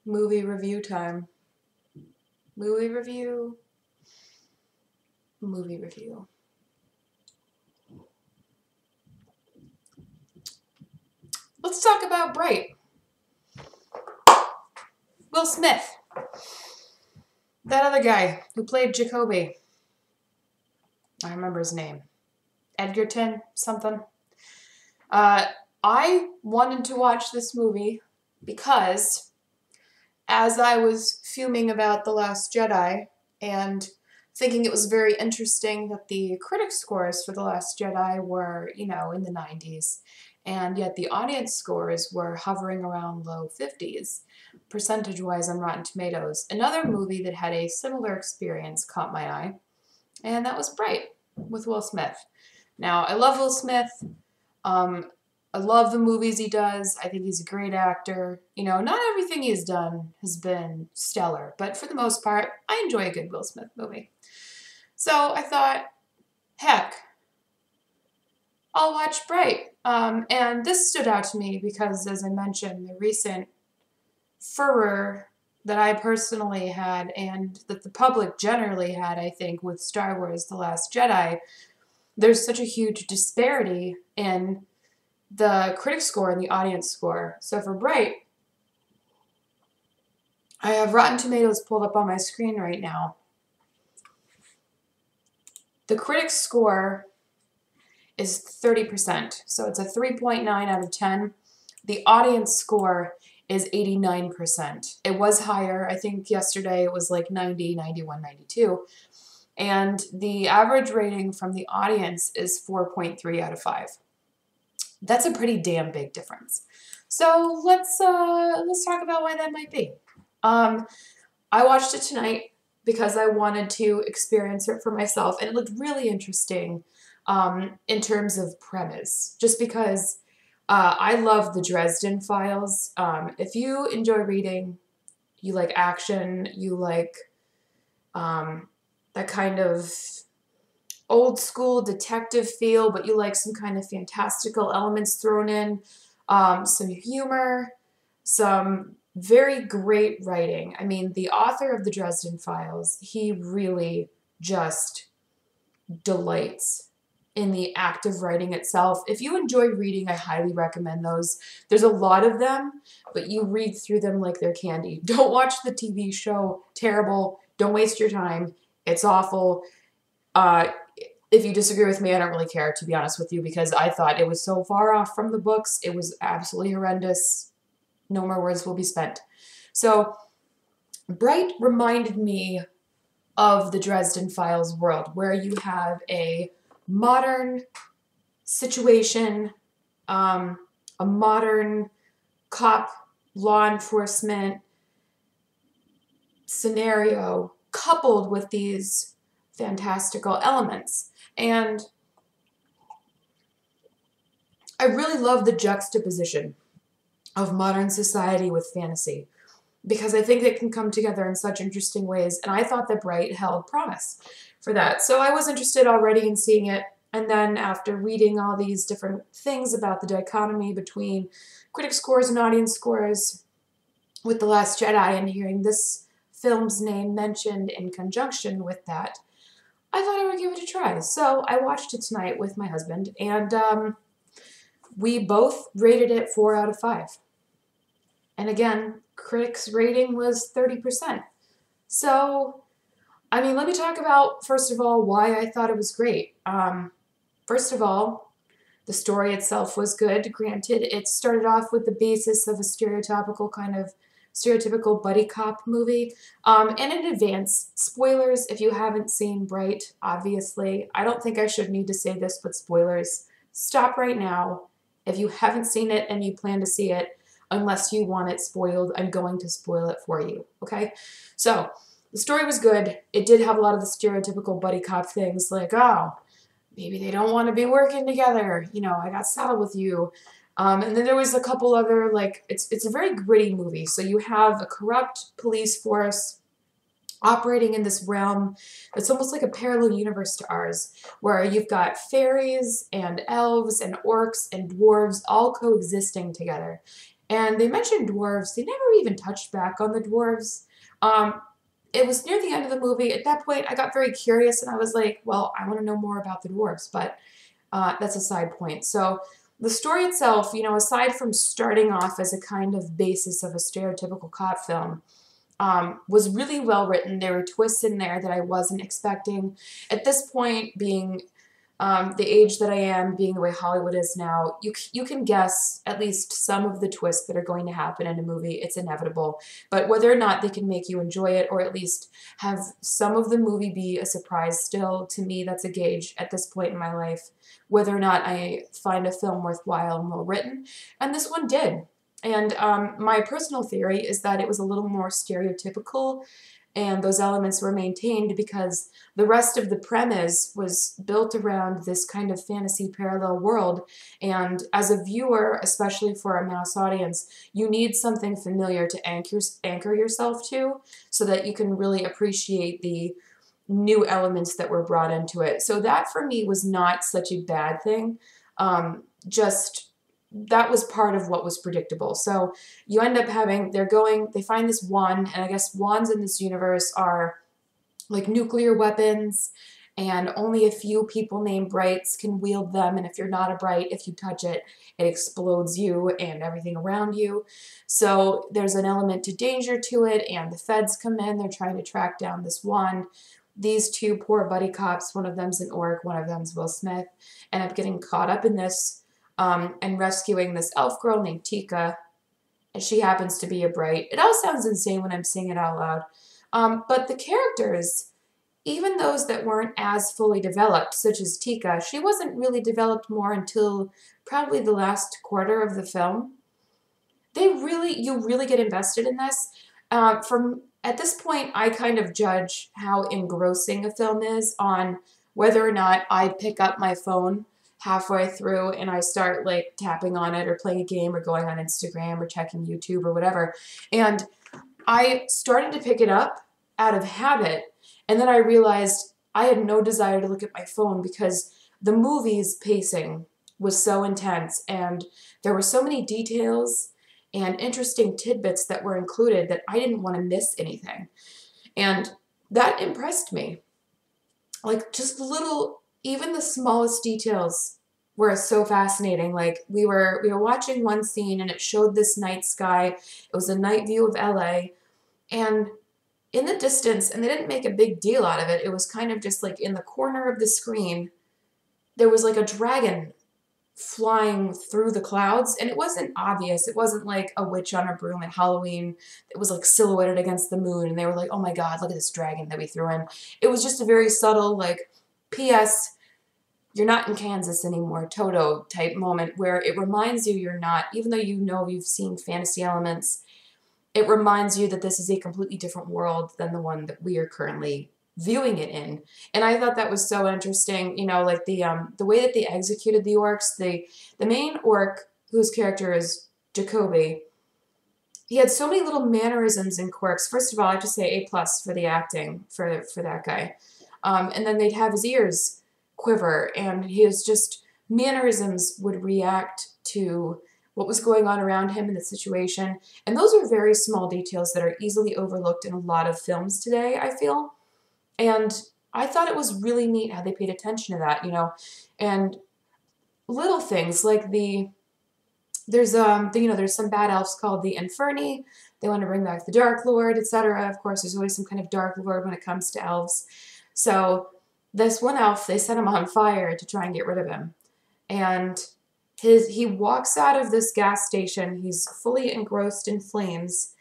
Movie review time. Movie review. Movie review. Let's talk about Bright. Will Smith. That other guy who played Jacoby. I remember his name. Edgerton something. I wanted to watch this movie because as I was fuming about The Last Jedi and thinking it was very interesting that the critic scores for The Last Jedi were, in the 90s, and yet the audience scores were hovering around low 50s, percentage-wise on Rotten Tomatoes. Another movie that had a similar experience caught my eye, and that was Bright with Will Smith. Now, I love Will Smith. I love the movies he does. I think he's a great actor. Not everything he's done has been stellar, but for the most part, I enjoy a good Will Smith movie. So I thought, heck, I'll watch Bright. And this stood out to me because, as I mentioned, the recent furor that I personally had and that the public generally had, I think, with Star Wars The Last Jedi, there's such a huge disparity in the critic score and the audience score. So for Bright, I have Rotten Tomatoes pulled up on my screen right now. The critic score is 30%, so it's a 3.9 out of 10. The audience score is 89%. It was higher. I think yesterday it was like 90, 91, 92. And the average rating from the audience is 4.3 out of 5. That's a pretty damn big difference. So let's talk about why that might be. I watched it tonight because I wanted to experience it for myself, and it looked really interesting in terms of premise, just because I love the Dresden Files. If you enjoy reading, you like action, you like that kind of old school detective feel, but you like some kind of fantastical elements thrown in, some humor, some very great writing. I mean, the author of the Dresden Files, he really just delights in the act of writing itself. If you enjoy reading, I highly recommend those. There's a lot of them, but you read through them like they're candy. Don't watch the TV show. Terrible. Don't waste your time. It's awful. If you disagree with me, I don't really care, to be honest with you, because I thought it was so far off from the books. It was absolutely horrendous. No more words will be spent. So, Bright reminded me of the Dresden Files world, where you have a modern situation, a modern cop law enforcement scenario coupled with these fantastical elements. And I really love the juxtaposition of modern society with fantasy, because I think it can come together in such interesting ways, and I thought that Bright held promise for that. So I was interested already in seeing it, and then after reading all these different things about the dichotomy between critic scores and audience scores with The Last Jedi and hearing this film's name mentioned in conjunction with that, I thought I would give it a try. So I watched it tonight with my husband, and we both rated it 4 out of 5. And again, critics' rating was 30%. So, I mean, let me talk about, first of all, why I thought it was great. First of all, the story itself was good. Granted, it started off with the basis of a stereotypical buddy cop movie. And in advance, spoilers if you haven't seen Bright, obviously. I don't think I should need to say this, but spoilers. Stop right now. If you haven't seen it and you plan to see it, unless you want it spoiled, I'm going to spoil it for you, okay? So, the story was good. It did have a lot of the stereotypical buddy cop things, like, oh, maybe they don't want to be working together. I got saddled with you. And then there was a couple other, it's a very gritty movie. So you have a corrupt police force operating in this realm that's almost like a parallel universe to ours, where you've got fairies and elves and orcs and dwarves all coexisting together. And they mentioned dwarves. They never even touched back on the dwarves. Um, it was near the end of the movie. At that point, I got very curious and I was like, well, I want to know more about the dwarves, but that's a side point. So the story itself, aside from starting off as a kind of basis of a stereotypical cop film, was really well written. There were twists in there that I wasn't expecting. At this point, being the age that I am, being the way Hollywood is now, you can guess at least some of the twists that are going to happen in a movie. It's inevitable. But whether or not they can make you enjoy it, or at least have some of the movie be a surprise still, to me, that's a gauge at this point in my life, whether or not I find a film worthwhile and well written. And this one did. And my personal theory is that it was a little more stereotypical and those elements were maintained because the rest of the premise was built around this kind of fantasy parallel world. And as a viewer, especially for a mass audience, you need something familiar to anchor yourself to so that you can really appreciate the new elements that were brought into it. So that for me was not such a bad thing. Just that was part of what was predictable. So you end up having, they find this wand, and I guess wands in this universe are like nuclear weapons, and only a few people named Brights can wield them, and if you're not a Bright, if you touch it, it explodes you and everything around you. So there's an element to danger to it, and the feds come in, they're trying to track down this wand. These two poor buddy cops, one of them's an orc, one of them's Will Smith, end up getting caught up in this and rescuing this elf girl named Tika, and she happens to be a Bright. It all sounds insane when I'm saying it out loud. But the characters, even those that weren't as fully developed, such as Tika, she wasn't really developed more until probably the last quarter of the film. You really get invested in this. From at this point, I kind of judge how engrossing a film is on whether or not I pick up my phone halfway through and I start like tapping on it or playing a game or going on Instagram or checking YouTube or whatever. And I started to pick it up out of habit, and then I realized I had no desire to look at my phone because the movie's pacing was so intense and there were so many details and interesting tidbits that were included that I didn't want to miss anything. And that impressed me. Like just little, even the smallest details were so fascinating. Like we were watching one scene and it showed this night sky. It was a night view of LA, and in the distance, and they didn't make a big deal out of it, it was kind of just like in the corner of the screen, there was like a dragon flying through the clouds, and it wasn't obvious. It wasn't like a witch on a broom at Halloween. It was like silhouetted against the moon, and they were like, oh my God, look at this dragon that we threw in. It was just a very subtle, like, P.S. you're not in Kansas anymore, Toto type moment where it reminds you you're not, even though you know you've seen fantasy elements, it reminds you that this is a completely different world than the one that we are currently viewing it in. And I thought that was so interesting, like the way that they executed the orcs. The main orc, whose character is Jacoby, he had so many little mannerisms and quirks. First of all, I have to say A+ for the acting for that guy. And then they'd have his ears quiver, and his just mannerisms would react to what was going on around him in the situation. And those are very small details that are easily overlooked in a lot of films today, I feel. And I thought it was really neat how they paid attention to that, and little things like there's some bad elves called the Inferni. They want to bring back the Dark Lord, etc. Of course, there's always some kind of Dark Lord when it comes to elves. So this one elf, they set him on fire to try and get rid of him. And he walks out of this gas station, he's fully engrossed in flames,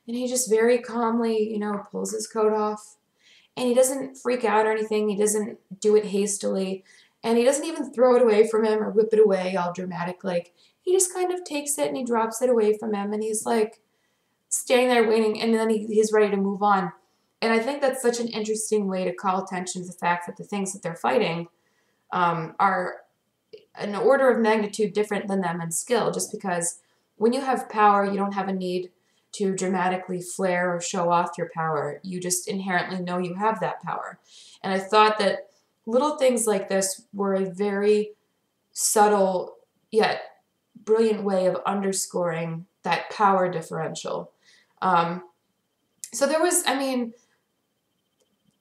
and he just very calmly, pulls his coat off. And he doesn't freak out or anything, he doesn't do it hastily, and he doesn't even throw it away from him or whip it away all dramatic. Like, he just kind of takes it and he drops it away from him, and he's like standing there waiting, and then he's ready to move on. And I think that's such an interesting way to call attention to the fact that the things that they're fighting are an order of magnitude different than them in skill, just because when you have power, you don't have a need to dramatically flare or show off your power. You just inherently know you have that power. And I thought that little things like this were a very subtle yet brilliant way of underscoring that power differential. So there was, I mean,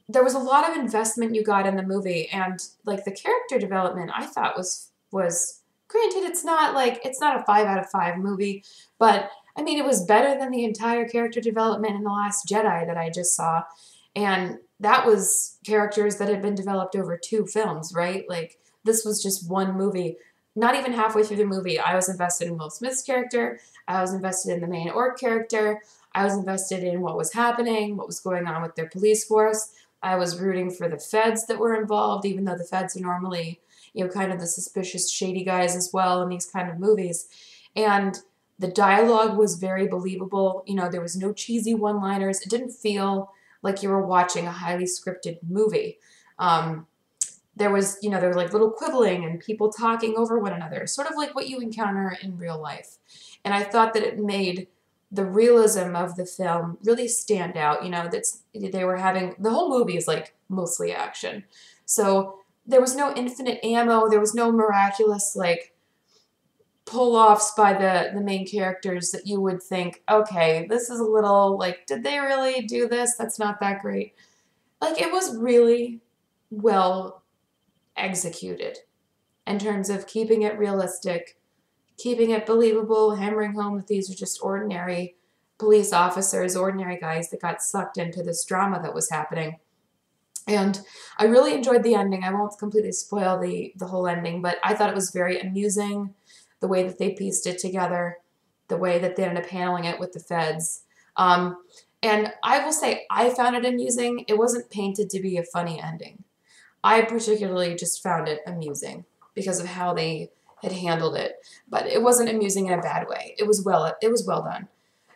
there was a lot of investment you got in the movie, and like the character development I thought was granted it's not a 5 out of 5 movie, but I mean it was better than the entire character development in The Last Jedi that I just saw. And that was characters that had been developed over 2 films, right? Like this was just one movie. Not even halfway through the movie, I was invested in Will Smith's character. I was invested in the main orc character. I was invested in what was happening, what was going on with their police force. I was rooting for the feds that were involved, even though the feds are normally, kind of the suspicious, shady guys as well in these kind of movies. And the dialogue was very believable. There was no cheesy one-liners. It didn't feel like you were watching a highly scripted movie. There was like little quibbling and people talking over one another, sort of like what you encounter in real life. And I thought that it made the realism of the film really stand out. They were having, the whole movie is like mostly action. So there was no infinite ammo. There was no miraculous like pull-offs by the main characters that you would think, okay, this is a little like, did they really do this? That's not that great. Like it was really well executed in terms of keeping it realistic, keeping it believable, hammering home that these are just ordinary police officers, ordinary guys that got sucked into this drama that was happening. And I really enjoyed the ending. I won't completely spoil the whole ending, but I thought it was very amusing, the way that they pieced it together, the way that they ended up handling it with the feds. And I will say, I found it amusing. It wasn't painted to be a funny ending. I particularly just found it amusing because of how they had handled it, but it wasn't amusing in a bad way. It was well done.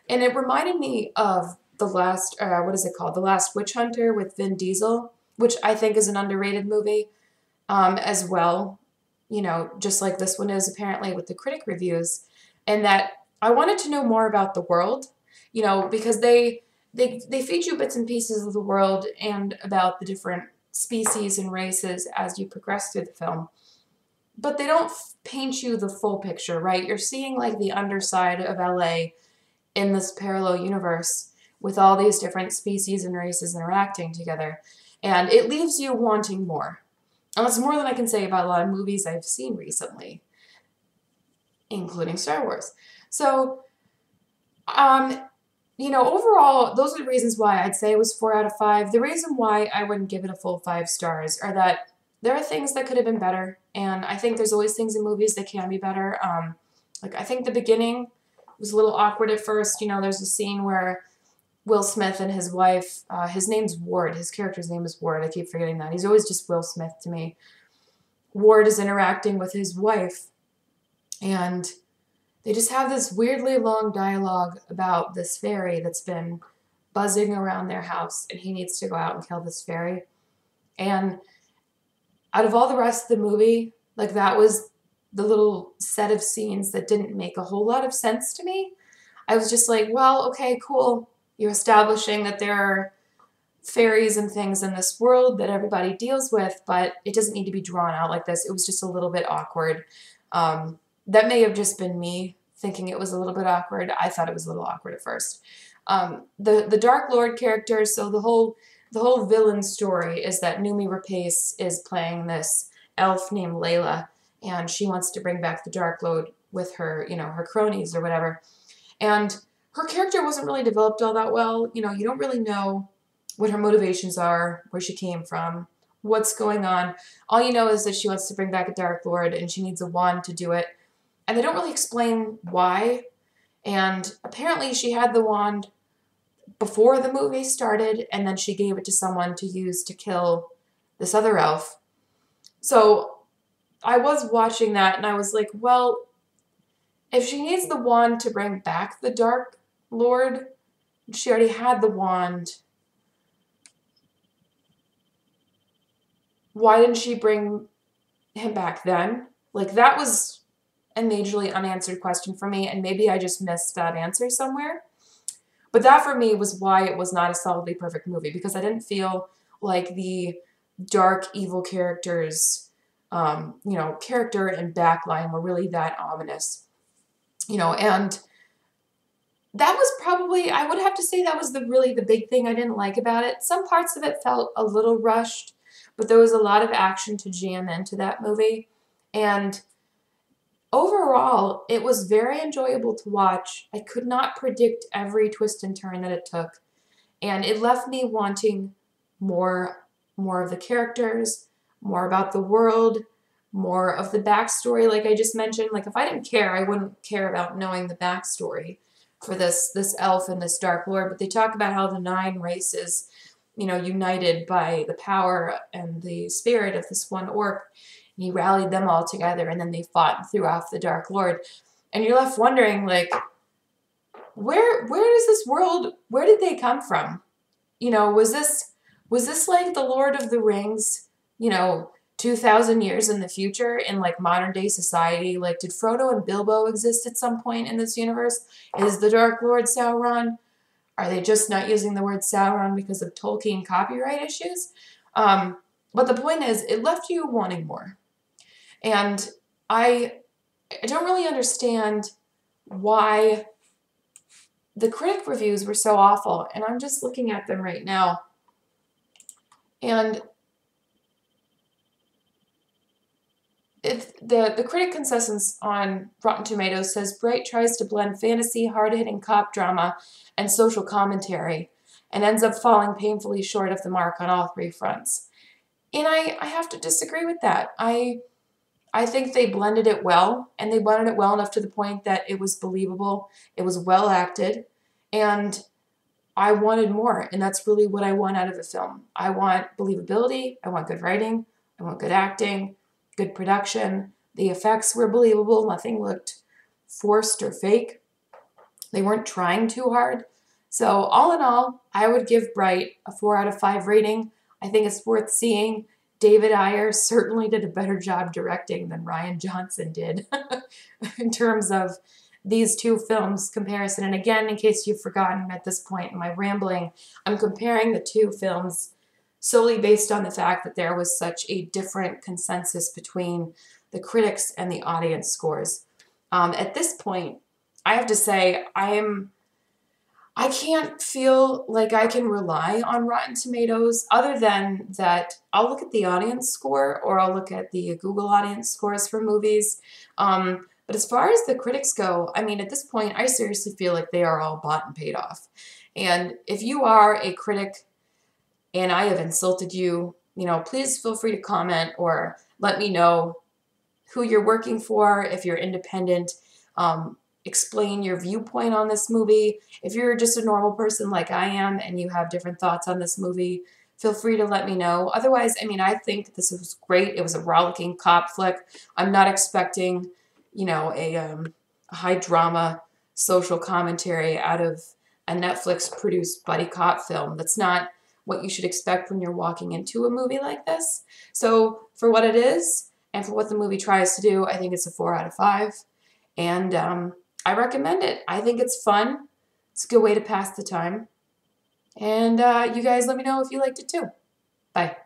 And it reminded me of the last, what is it called? The Last Witch Hunter with Vin Diesel, which I think is an underrated movie, as well. Just like this one is apparently with the critic reviews, and that I wanted to know more about the world, because they feed you bits and pieces of the world and about the different species and races as you progress through the film. But they don't paint you the full picture, right? You're seeing like the underside of LA in this parallel universe with all these different species and races interacting together. And it leaves you wanting more. And that's more than I can say about a lot of movies I've seen recently, including Star Wars. So, overall, those are the reasons why I'd say it was 4 out of 5. The reason why I wouldn't give it a full 5 stars are that there are things that could have been better, and I think there's always things in movies that can be better. I think the beginning was a little awkward at first. There's a scene where Will Smith and his wife, his name's Ward, his character's name is Ward, I keep forgetting that. He's always just Will Smith to me. Ward is interacting with his wife, and they just have this weirdly long dialogue about this fairy that's been buzzing around their house, and he needs to go out and kill this fairy. And out of all the rest of the movie, like that was the little set of scenes that didn't make a whole lot of sense to me. I was just like, well, okay, cool. You're establishing that there are fairies and things in this world that everybody deals with, but it doesn't need to be drawn out like this. It was just a little bit awkward. That may have just been me thinking it was a little bit awkward. I thought it was a little awkward at first. The Dark Lord character, so the whole villain story is that Noomi Rapace is playing this elf named Layla, and she wants to bring back the Dark Lord with her, her cronies or whatever. And her character wasn't really developed all that well. You don't really know what her motivations are, where she came from, what's going on. All you know is that she wants to bring back a Dark Lord and she needs a wand to do it. And they don't really explain why. And apparently she had the wand before the movie started, and then she gave it to someone to use to kill this other elf. So I was watching that and I was like, well, if she needs the wand to bring back the Dark Lord, she already had the wand. Why didn't she bring him back then? Like, that was a majorly unanswered question for me, and maybe I just missed that answer somewhere. But that for me was why it was not a solidly perfect movie, because I didn't feel like the dark, evil characters, character and backline were really that ominous. And that was probably, I would have to say that was really the big thing I didn't like about it. Some parts of it felt a little rushed, but there was a lot of action to jam into that movie. And overall, it was very enjoyable to watch. I could not predict every twist and turn that it took. And it left me wanting more of the characters, more about the world, more of the backstory, like I just mentioned. Like, if I didn't care, I wouldn't care about knowing the backstory for this elf and this Dark Lord. But they talk about how the 9 races, united by the power and the spirit of this one orc. And he rallied them all together, and then they fought and threw off the Dark Lord. And you're left wondering, like, where does this world, where did they come from? Was this like the Lord of the Rings, 2,000 years in the future in like modern day society? Like, did Frodo and Bilbo exist at some point in this universe? Is the Dark Lord Sauron? Are they just not using the word Sauron because of Tolkien copyright issues? But the point is, it left you wanting more. And I don't really understand why the critic reviews were so awful. And I'm just looking at them right now. And the critic consensus on Rotten Tomatoes says Bright tries to blend fantasy, hard-hitting cop drama, and social commentary, and ends up falling painfully short of the mark on all 3 fronts. And I have to disagree with that. I think they blended it well, and they blended it well enough to the point that it was believable, it was well acted, and I wanted more, and that's really what I want out of a film. I want believability, I want good writing, I want good acting, good production. The effects were believable, nothing looked forced or fake. They weren't trying too hard. So all in all, I would give Bright a 4 out of 5 rating. I think it's worth seeing. David Ayer certainly did a better job directing than Rian Johnson did in terms of these 2 films comparison. And again, in case you've forgotten at this point in my rambling, I'm comparing the 2 films solely based on the fact that there was such a different consensus between the critics and the audience scores. At this point, I have to say, I can't feel like I can rely on Rotten Tomatoes other than that I'll look at the audience score or I'll look at the Google audience scores for movies. But as far as the critics go, I mean, at this point, I seriously feel like they are all bought and paid off. And if you are a critic and I have insulted you, please feel free to comment or let me know who you're working for, if you're independent. Explain your viewpoint on this movie. If you're just a normal person like I am and you have different thoughts on this movie, feel free to let me know. Otherwise, I mean, I think this was great. It was a rollicking cop flick. I'm not expecting, a high drama social commentary out of a Netflix-produced buddy cop film. That's not what you should expect when you're walking into a movie like this. So for what it is and for what the movie tries to do, I think it's a 4 out of 5. And I recommend it. I think it's fun. It's a good way to pass the time. And you guys let me know if you liked it too. Bye.